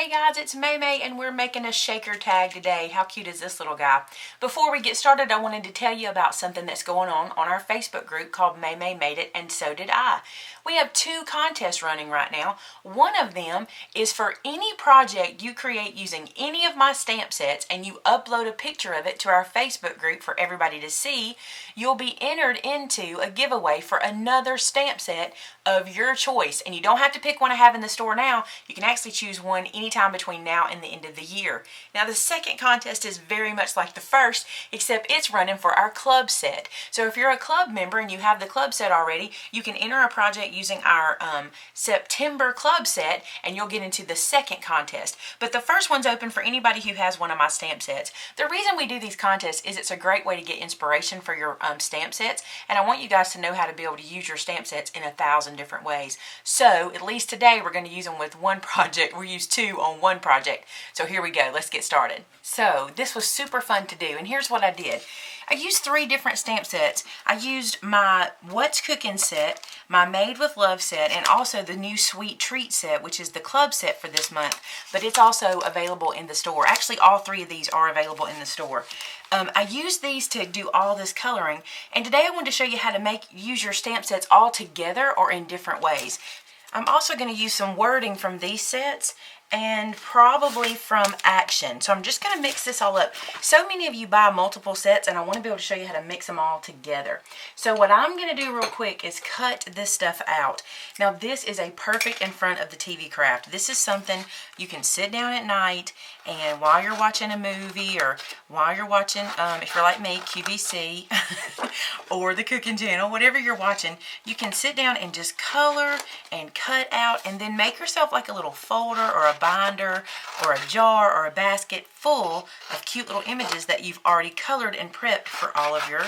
Hey guys, it's Maymay and we're making a shaker tag today. How cute is this little guy? Before we get started, I wanted to tell you about something that's going on our Facebook group called Maymay Made It and So Did I. We have 2 contests running right now. One of them is for any project you create using any of my stamp sets and you upload a picture of it to our Facebook group for everybody to see, you'll be entered into a giveaway for another stamp set of your choice. And you don't have to pick one I have in the store now. You can actually choose one anytime between now and the end of the year. Now the second contest is very much like the first, except it's running for our club set. So if you're a club member and you have the club set already, you can enter a project using our September club set and you'll get into the second contest. But the first one's open for anybody who has one of my stamp sets. The reason we do these contests is it's a great way to get inspiration for your stamp sets, and I want you guys to know how to be able to use your stamp sets in 1,000 different ways. So at least today we're going to use them with one project. We'll use 2 on one project. So here we go. Let's get started. So this was super fun to do, and here's what I did. I used 3 different stamp sets. I used my What's Cooking set, my Made with Love set, and also the new Sweet Treat set, which is the club set for this month, but it's also available in the store. Actually, all 3 of these are available in the store. I used these to do all this coloring, and today I wanted to show you how to use your stamp sets all together or in different ways. I'm also going to use some wording from these sets and probably from Action. So I'm just going to mix this all up. So many of you buy multiple sets, and I want to be able to show you how to mix them all together. So what I'm going to do real quick is cut this stuff out. Now this is a perfect in front of the TV craft. This is something you can sit down at night and while you're watching a movie, or while you're watching, if you're like me, QVC or the cooking channel, whatever you're watching, you can sit down and just color and cut out and then make yourself like a little folder or a binder or a jar or a basket full of cute little images that you've already colored and prepped for all of your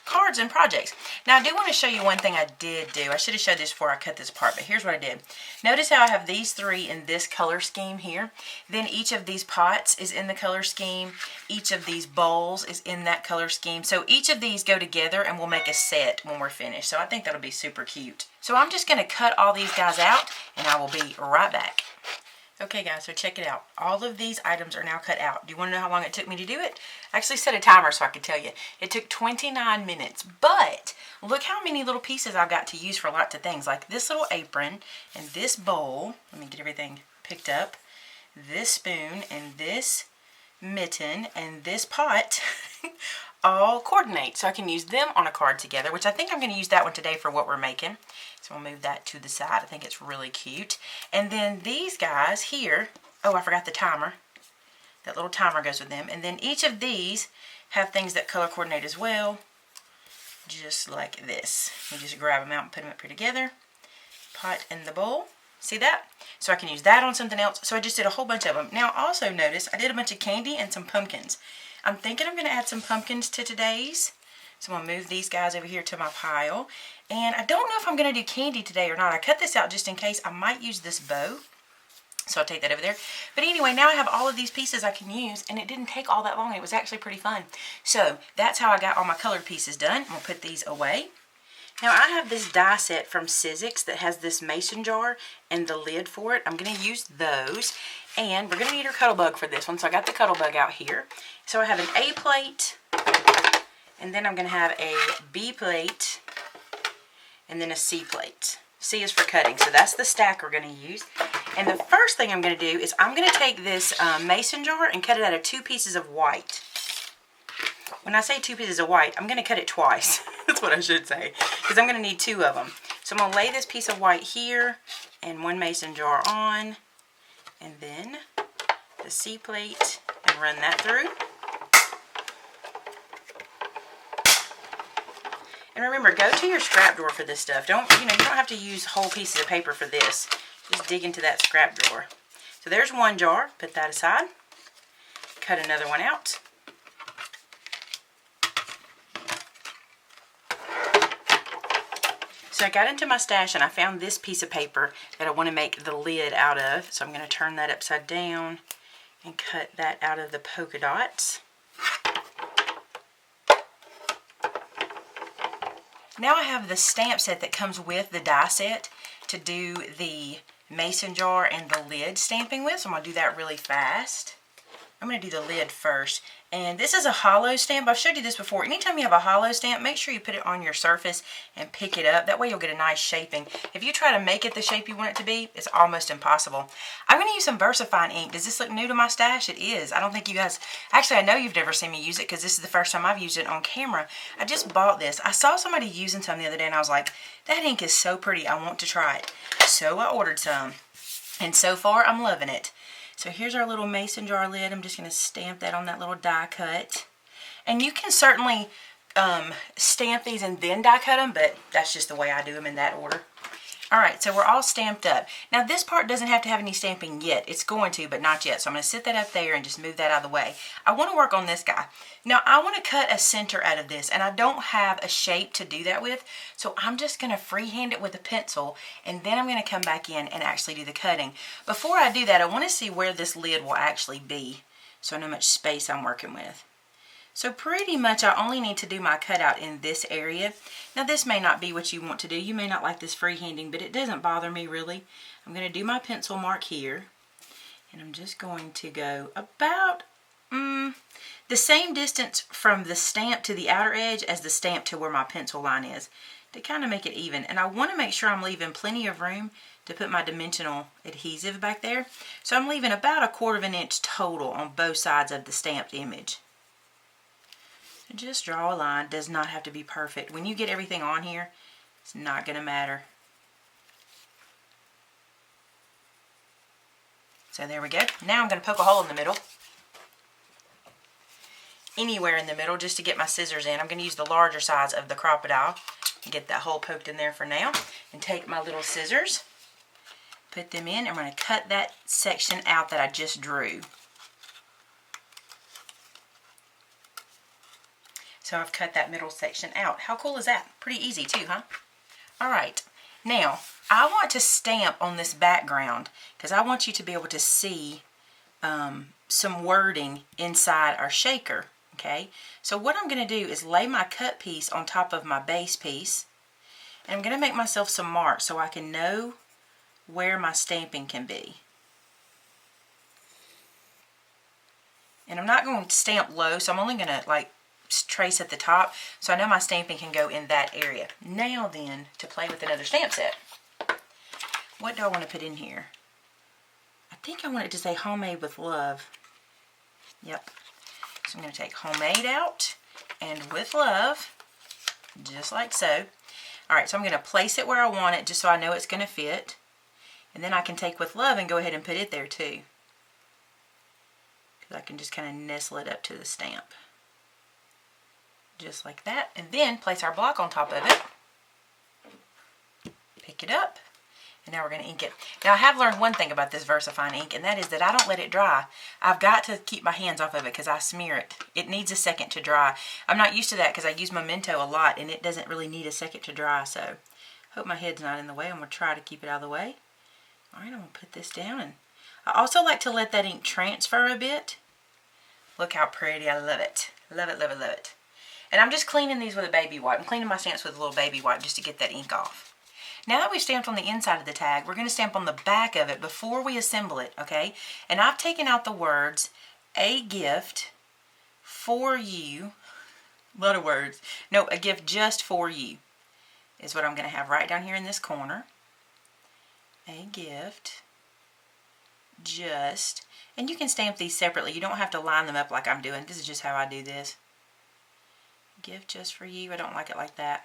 cards and projects. Now I do want to show you one thing I did do. I should have showed this before I cut this apart, but here's what I did. Notice how I have these 3 in this color scheme here. Then each of these pots is in the color scheme. Each of these bowls is in that color scheme. So each of these go together and we'll make a set when we're finished. So I think that'll be super cute. So I'm just going to cut all these guys out and I will be right back. Okay guys, so check it out. All of these items are now cut out. Do you want to know how long it took me to do it? I actually set a timer so I could tell you. It took 29 minutes, but look how many little pieces I've got to use for lots of things, like this little apron and this bowl. Let me get everything picked up. This spoon and this mitten and this pot all coordinate, so I can use them on a card together, which I think I'm going to use that one today for what we're making. So we'll move that to the side. I think it's really cute. And then these guys here, oh, I forgot the timer. That little timer goes with them. And then each of these have things that color coordinate as well, just like this. You just grab them out and put them up here together. Pot and the bowl. See that? So I can use that on something else. So I just did a whole bunch of them. Now also notice I did a bunch of candy and some pumpkins. I'm thinking I'm going to add some pumpkins to today's. So I'm going to move these guys over here to my pile. And I don't know if I'm going to do candy today or not. I cut this out just in case. I might use this bow. So I'll take that over there. But anyway, now I have all of these pieces I can use, and it didn't take all that long. It was actually pretty fun. So that's how I got all my colored pieces done. I'm going to put these away. Now I have this die set from Sizzix that has this mason jar and the lid for it. I'm going to use those. And we're going to need our cuddle bug for this one. So I got the cuddle bug out here. So I have an A plate. And then I'm going to have a B plate. And then a C plate. C is for cutting. So that's the stack we're going to use. And the first thing I'm going to do is I'm going to take this mason jar and cut it out of 2 pieces of white. When I say 2 pieces of white, I'm going to cut it twice. That's what I should say. Because I'm going to need 2 of them. So I'm going to lay this piece of white here and 1 mason jar on. And then the C plate and run that through. And remember, go to your scrap drawer for this stuff. You don't have to use whole pieces of paper for this. Just dig into that scrap drawer. So there's 1 jar. Put that aside. Cut another one out. So I got into my stash and I found this piece of paper that I want to make the lid out of. So I'm going to turn that upside down and cut that out of the polka dots. Now I have the stamp set that comes with the die set to do the mason jar and the lid stamping with. So I'm going to do that really fast. I'm going to do the lid first. And this is a hollow stamp. I've showed you this before. Anytime you have a hollow stamp, make sure you put it on your surface and pick it up. That way you'll get a nice shaping. If you try to make it the shape you want it to be, it's almost impossible. I'm going to use some Versafine ink. Does this look new to my stash? It is. I don't think you guys... Actually, I know you've never seen me use it because this is the first time I've used it on camera. I just bought this. I saw somebody using some the other day and I was like, that ink is so pretty. I want to try it. So I ordered some. And so far, I'm loving it. So here's our little mason jar lid. I'm just going to stamp that on that little die cut. And you can certainly stamp these and then die cut them, but that's just the way I do them in that order. Alright, so we're all stamped up. Now this part doesn't have to have any stamping yet. It's going to, but not yet. So I'm going to sit that up there and just move that out of the way. I want to work on this guy. Now I want to cut a center out of this, and I don't have a shape to do that with. So I'm just going to freehand it with a pencil, and then I'm going to come back in and actually do the cutting. Before I do that, I want to see where this lid will actually be, so I know how much space I'm working with. So pretty much I only need to do my cutout in this area. Now this may not be what you want to do. You may not like this freehanding, but it doesn't bother me really. I'm going to do my pencil mark here. And I'm just going to go about the same distance from the stamp to the outer edge as the stamp to where my pencil line is, to kind of make it even. And I want to make sure I'm leaving plenty of room to put my dimensional adhesive back there. So I'm leaving about 1/4 inch total on both sides of the stamped image. Just draw a line. Does not have to be perfect. When you get everything on here, it's not going to matter. So there we go. Now I'm going to poke a hole in the middle. Anywhere in the middle, just to get my scissors in. I'm going to use the larger size of the crocodile and get that hole poked in there for now. And take my little scissors, put them in. I'm going to cut that section out that I just drew. So I've cut that middle section out. How cool is that? Pretty easy too, huh? Alright, now I want to stamp on this background because I want you to be able to see some wording inside our shaker. Okay, so what I'm going to do is lay my cut piece on top of my base piece, and I'm going to make myself some marks so I can know where my stamping can be. And I'm not going to stamp low, so I'm only going to like trace at the top, so I know my stamping can go in that area. Now then, to play with another stamp set. What do I want to put in here? I think I want it to say homemade with love. Yep. So I'm going to take homemade out and with love, just like so. Alright, so I'm going to place it where I want it just so I know it's going to fit. And then I can take with love and go ahead and put it there too. Because I can just kind of nestle it up to the stamp. Just like that, and then place our block on top of it. Pick it up, and now we're going to ink it. Now I have learned one thing about this Versafine ink, and that is that I don't let it dry. I've got to keep my hands off of it because I smear it. It needs a second to dry. I'm not used to that because I use Memento a lot, and it doesn't really need a second to dry, so hope my head's not in the way. I'm going to try to keep it out of the way. Alright, I'm going to put this down, and I also like to let that ink transfer a bit. Look how pretty. I love it. Love it, love it, love it. And I'm just cleaning these with a baby wipe. I'm cleaning my stamps with a little baby wipe just to get that ink off. Now that we've stamped on the inside of the tag, we're going to stamp on the back of it before we assemble it, okay? And I've taken out the words, a gift for you. A lot of words. No, a gift just for you is what I'm going to have right down here in this corner. A gift just. And you can stamp these separately. You don't have to line them up like I'm doing. This is just how I do this. Gift just for you. I don't like it like that.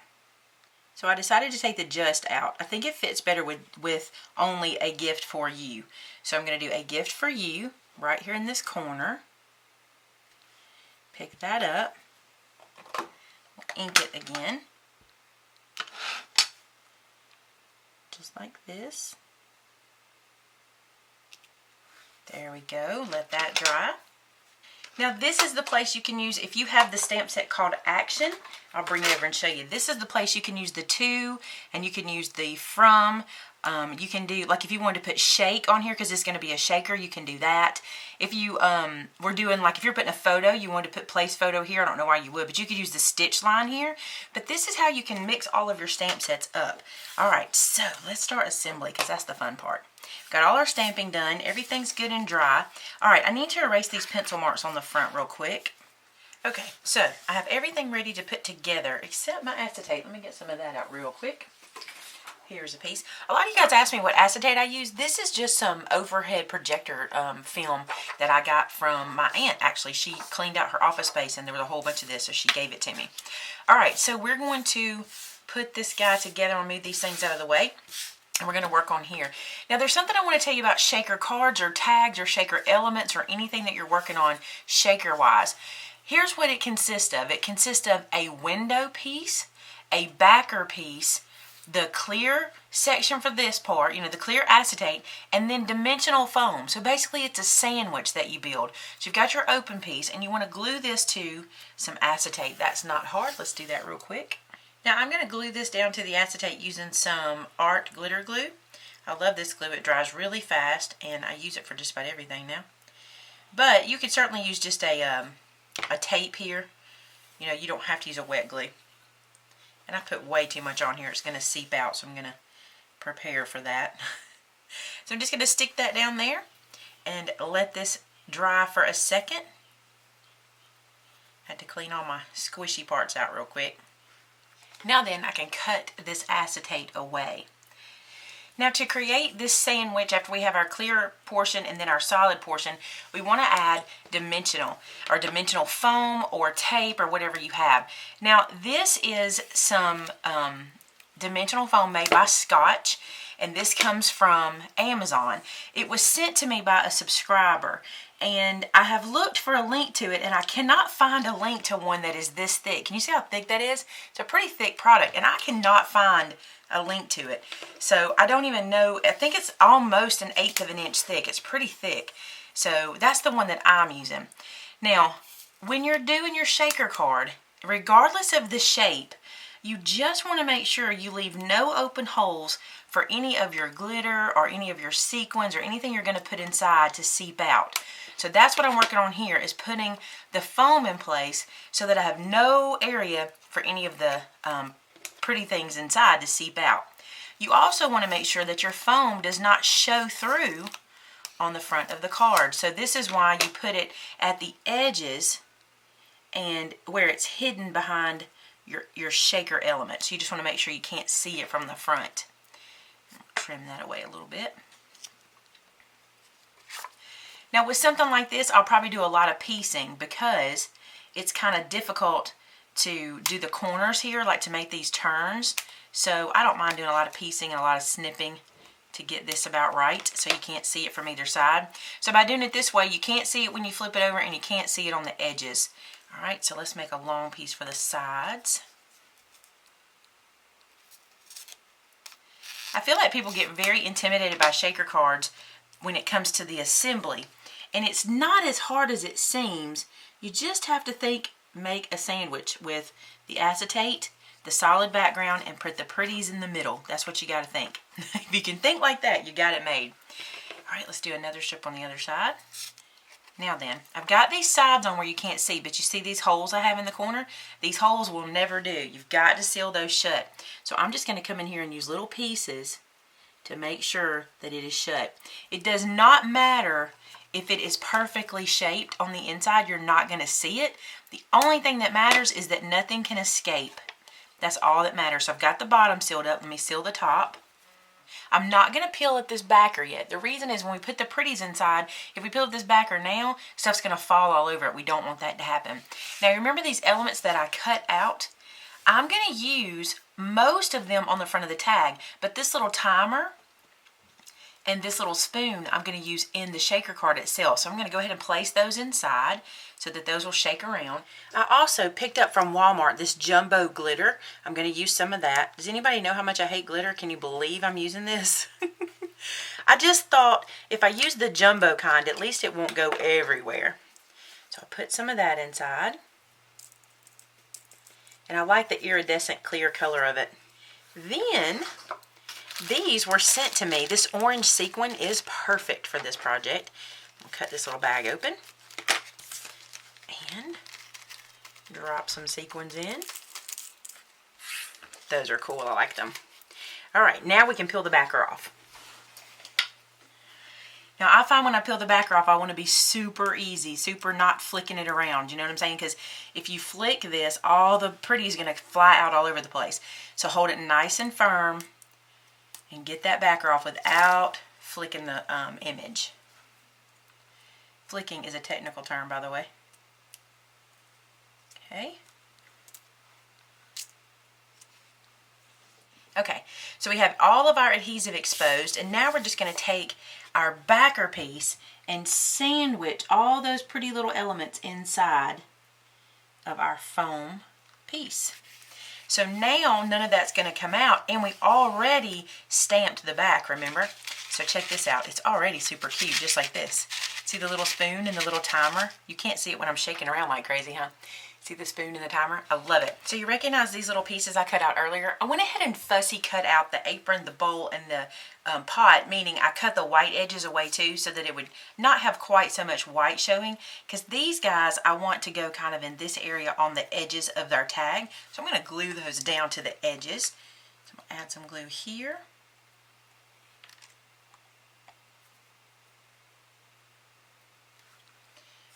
So I decided to take the just out. I think it fits better with only a gift for you. So I'm going to do a gift for you right here in this corner. Pick that up. Ink it again. Just like this. There we go. Let that dry. Now this is the place you can use, if you have the stamp set called Action, I'll bring it over and show you. This is the place you can use the to, and you can use the from. You can do, like if you wanted to put shake on here, because it's going to be a shaker, you can do that. If you were doing, like if you're putting a photo, you wanted to put place photo here, I don't know why you would, but you could use the stitch line here. But this is how you can mix all of your stamp sets up. Alright, so let's start assembly, because that's the fun part. Got all our stamping done. Everything's good and dry. All right, I need to erase these pencil marks on the front real quick. Okay, so I have everything ready to put together except my acetate. Let me get some of that out real quick. Here's a piece. A lot of you guys ask me what acetate I use. This is just some overhead projector film that I got from my aunt, actually. She cleaned out her office space and there was a whole bunch of this, so she gave it to me. All right, so we're going to put this guy together and move these things out of the way. And we're going to work on here. Now, there's something I want to tell you about shaker cards or tags or shaker elements or anything that you're working on shaker-wise. Here's what it consists of. It consists of a window piece, a backer piece, the clear section for this part, the clear acetate, and then dimensional foam. So basically it's a sandwich that you build. So you've got your open piece and you want to glue this to some acetate. That's not hard. Let's do that real quick. Now I'm going to glue this down to the acetate using some art glitter glue. I love this glue. It dries really fast and I use it for just about everything now. But you could certainly use just a tape here. You don't have to use a wet glue. And I put way too much on here. It's going to seep out, so I'm going to prepare for that. So I'm just going to stick that down there and let this dry for a second. Had to clean all my squishy parts out real quick. Now then, I can cut this acetate away. Now to create this sandwich, after we have our clear portion and then our solid portion, we want to add dimensional foam or tape or whatever you have. Now this is some dimensional foam made by Scotch, and this comes from Amazon. It was sent to me by a subscriber, and I have looked for a link to it and I cannot find a link to one that is this thick. Can you see how thick that is? It's a pretty thick product and I cannot find a link to it. So I don't even know. I think it's almost 1/8 of an inch thick. It's pretty thick. So that's the one that I'm using. Now, when you're doing your shaker card, regardless of the shape, you just want to make sure you leave no open holes for any of your glitter or any of your sequins or anything you're going to put inside to seep out. So that's what I'm working on here, is putting the foam in place so that I have no area for any of the pretty things inside to seep out. You also want to make sure that your foam does not show through on the front of the card. So this is why you put it at the edges and where it's hidden behind your shaker element. So you just want to make sure you can't see it from the front. Trim that away a little bit. Now with something like this, I'll probably do a lot of piecing because it's kind of difficult to do the corners here, like to make these turns. So I don't mind doing a lot of piecing and a lot of snipping to get this about right so you can't see it from either side. So by doing it this way, you can't see it when you flip it over and you can't see it on the edges. Alright, so let's make a long piece for the sides. I feel like people get very intimidated by shaker cards when it comes to the assembly. And it's not as hard as it seems. You just have to make a sandwich with the acetate, the solid background, and put the pretties in the middle. That's what you got to think. If you can think like that, you got it made. Alright, let's do another strip on the other side. Now then, I've got these sides on where you can't see, but you see these holes I have in the corner? These holes will never do. You've got to seal those shut. So I'm just going to come in here and use little pieces to make sure that it is shut. It does not matter if it is perfectly shaped on the inside. You're not going to see it. The only thing that matters is that nothing can escape. That's all that matters. So I've got the bottom sealed up. Let me seal the top. I'm not going to peel up this backer yet. The reason is when we put the pretties inside, if we peel up this backer now, stuff's going to fall all over it. We don't want that to happen. Now remember these elements that I cut out? I'm going to use most of them on the front of the tag, but this little timer and this little spoon I'm going to use in the shaker card itself. So I'm going to go ahead and place those inside so that those will shake around. I also picked up from Walmart this jumbo glitter. I'm going to use some of that. Does anybody know how much I hate glitter? Can you believe I'm using this? I just thought if I use the jumbo kind, at least it won't go everywhere. So I'll put some of that inside. And I like the iridescent clear color of it. Then these were sent to me. This orange sequin is perfect for this project. I'll cut this little bag open and drop some sequins in. Those are cool. I like them. Alright, now we can peel the backer off. Now I find when I peel the backer off, I want to be super easy, super not flicking it around. You know what I'm saying? Because if you flick this, all the pretty is going to fly out all over the place. So hold it nice and firm and get that backer off without flicking the image. Flicking is a technical term, by the way. Okay. Okay, so we have all of our adhesive exposed, and now we're just going to take our backer piece and sandwich all those pretty little elements inside of our foam piece. So now none of that's going to come out, and we already stamped the back, remember? So check this out. It's already super cute, just like this. See the little spoon and the little timer? You can't see it when I'm shaking around like crazy, huh? See the spoon and the timer? I love it. So you recognize these little pieces I cut out earlier? I went ahead and fussy cut out the apron, the bowl, and the pot, meaning I cut the white edges away too so that it would not have quite so much white showing, because these guys I want to go kind of in this area on the edges of their tag. So I'm going to glue those down to the edges. So I'm going to add some glue here.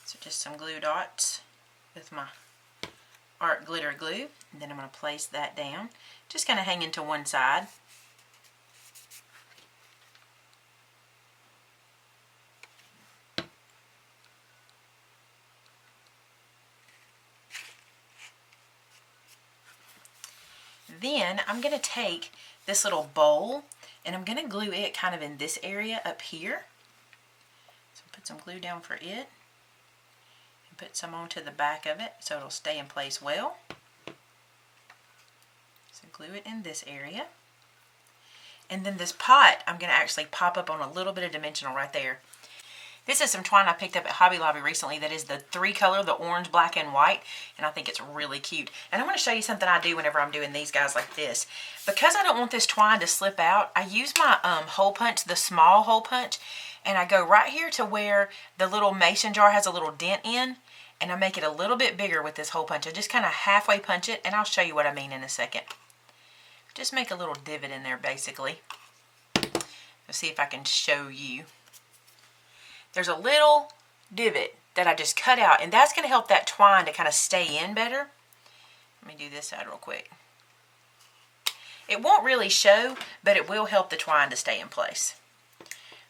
So just some glue dots with my art glitter glue, and then I'm going to place that down, just kind of hanging to one side. Then I'm going to take this little bowl and I'm going to glue it kind of in this area up here. So put some glue down for it. Put some onto the back of it so it'll stay in place well. So glue it in this area. And then this pot, I'm going to actually pop up on a little bit of dimensional right there. This is some twine I picked up at Hobby Lobby recently that is the 3-color, the orange, black, and white, and I think it's really cute. And I want to show you something I do whenever I'm doing these guys like this. Because I don't want this twine to slip out, I use my hole punch, the small hole punch, and I go right here to where the little mason jar has a little dent in, and I make it a little bit bigger with this hole punch. I just kind of halfway punch it, and I'll show you what I mean in a second. Just make a little divot in there, basically. Let's see if I can show you. There's a little divot that I just cut out, and that's going to help that twine to kind of stay in better. Let me do this side real quick. It won't really show, but it will help the twine to stay in place.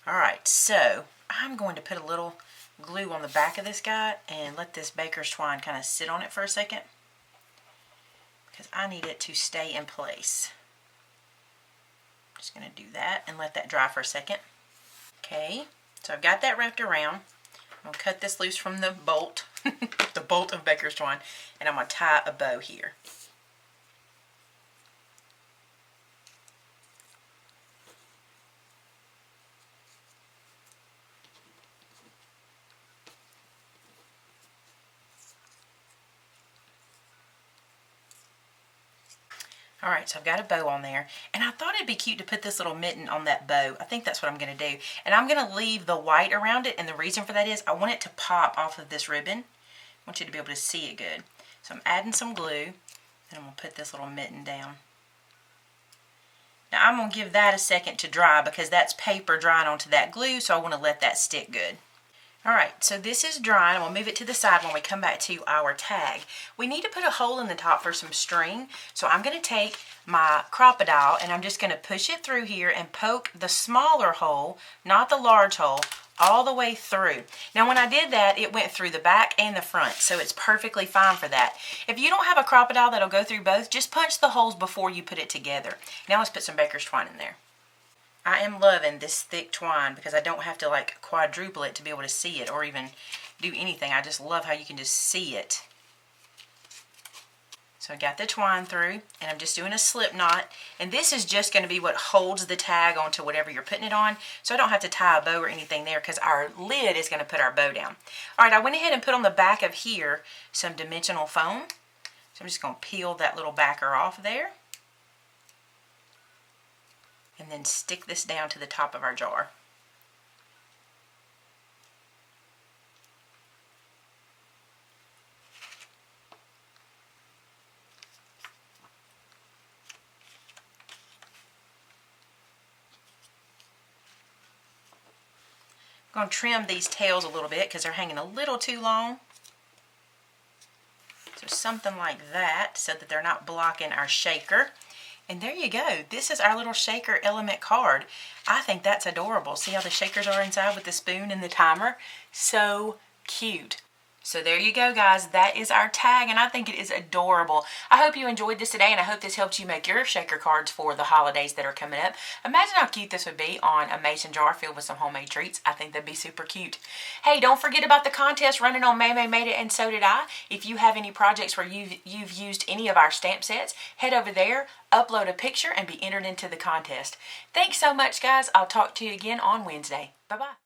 Alright, so I'm going to put a little glue on the back of this guy and let this baker's twine kind of sit on it for a second, because I need it to stay in place. Just going to do that and let that dry for a second. Okay, so I've got that wrapped around. I'm going to cut this loose from the bolt, the bolt of baker's twine, and I'm going to tie a bow here. Alright, so I've got a bow on there, and I thought it'd be cute to put this little mitten on that bow. I think that's what I'm going to do. And I'm going to leave the white around it, and the reason for that is I want it to pop off of this ribbon. I want you to be able to see it good. So I'm adding some glue, and I'm going to put this little mitten down. Now I'm going to give that a second to dry because that's paper drying onto that glue, so I want to let that stick good. Alright, so this is dry, and we'll move it to the side when we come back to our tag. We need to put a hole in the top for some string, so I'm going to take my crocodile and I'm just going to push it through here and poke the smaller hole, not the large hole, all the way through. Now when I did that, it went through the back and the front, so it's perfectly fine for that. If you don't have a crocodile that'll go through both, just punch the holes before you put it together. Now let's put some baker's twine in there. I am loving this thick twine because I don't have to like quadruple it to be able to see it or even do anything. I just love how you can just see it. So I got the twine through, and I'm just doing a slip knot, and this is just going to be what holds the tag onto whatever you're putting it on, so I don't have to tie a bow or anything there because our lid is going to put our bow down. Alright, I went ahead and put on the back of here some dimensional foam, so I'm just going to peel that little backer off there. And then stick this down to the top of our jar. I'm going to trim these tails a little bit because they're hanging a little too long. So something like that so that they're not blocking our shaker. And there you go. This is our little shaker element card. I think that's adorable. See how the shakers are inside with the spoon and the timer? So cute. So there you go, guys. That is our tag, and I think it is adorable. I hope you enjoyed this today, and I hope this helped you make your shaker cards for the holidays that are coming up. Imagine how cute this would be on a mason jar filled with some homemade treats. I think that'd be super cute. Hey, don't forget about the contest running on Maymay Made It, and so did I. If you have any projects where you've used any of our stamp sets, head over there, upload a picture, and be entered into the contest. Thanks so much, guys. I'll talk to you again on Wednesday. Bye-bye.